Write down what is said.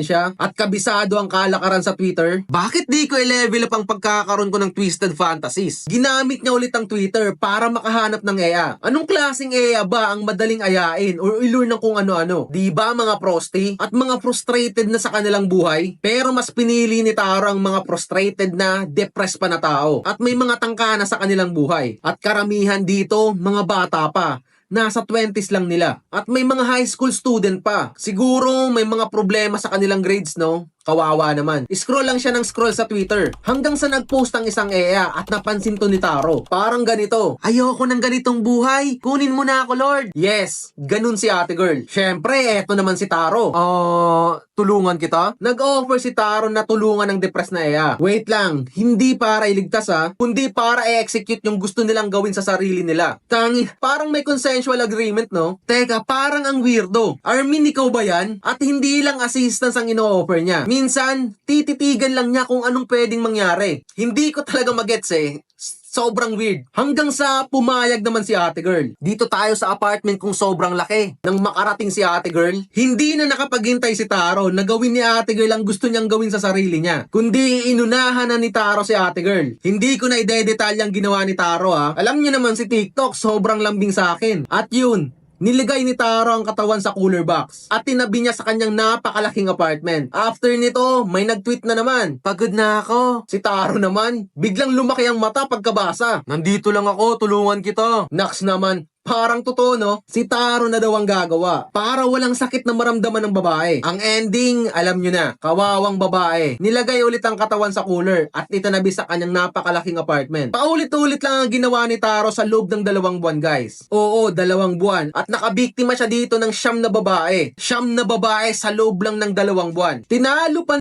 siya at kabisado ang kalakaran sa Twitter? Bakit di ko i-level up ang pagkakaroon ko ng Twisted Fantasies? Ginamit niya ulit ang Twitter para makahanap ng EA. Anong klaseng EA ba ang madaling ayain o ilure ng kung ano-ano? Di ba mga prosti at mga frustrated na sa kanilang buhay? Pero mas pinili ni Taro ang mga frustrated na depressed pa na tao at may mga tangkana sa kanilang buhay. At karamihan dito, mga bata pa. Nasa 20s lang nila. At may mga high school student pa. Siguro may mga problema sa kanilang grades, no? Kawawa naman. Scroll lang siya ng scroll sa Twitter. Hanggang sa nag-post ang isang EA at napansin to ni Taro. Parang ganito. Ayoko ng ganitong buhay. Kunin mo na ako, Lord. Yes, ganun si ate girl. Syempre, eto naman si Taro. Tulungan kita? Nag-offer si Taro na tulungan ng depressed na EA. Wait lang, hindi para iligtas kundi para i-execute yung gusto nilang gawin sa sarili nila. Tangi, parang may consensual agreement, no? Teka, parang ang weirdo. Armin, ikaw ba yan? At hindi lang assistance ang ino-offer niya. Minsan, tititigan lang niya kung anong pwedeng mangyari. Hindi ko talaga magets Sobrang weird. Hanggang sa pumayag naman si ate girl. Dito tayo sa apartment kung sobrang laki. Nang makarating si ate girl, hindi na nakapaghintay si Taro na gawin ni ate girl ang gusto niyang gawin sa sarili niya. Kundi inunahan na ni Taro si ate girl. Hindi ko na ide-detalye ang ginawa ni Taro Alam niyo naman si TikTok, sobrang lambing sa akin. At yun, niligay ni Taro ang katawan sa cooler box at tinabi niya sa kanyang napakalaking apartment. After nito, may nag-tweet na naman. Pagod na ako. Si Taro naman, biglang lumaki ang mata pagkabasa. Nandito lang ako, tulungan kita. Naks naman, parang totoo, no? Si Taro na daw ang gagawa para walang sakit na maramdaman ng babae. Ang ending, alam nyo na, kawawang babae. Nilagay ulit ang katawan sa cooler at itinabi sa kanyang napakalaking apartment. Paulit-ulit lang ang ginawa ni Taro sa loob ng 2 buwan, guys. Oo, 2 buwan. At nakabiktima siya dito ng 9 na babae. 9 na babae sa loob lang ng 2 buwan. Tinalo pa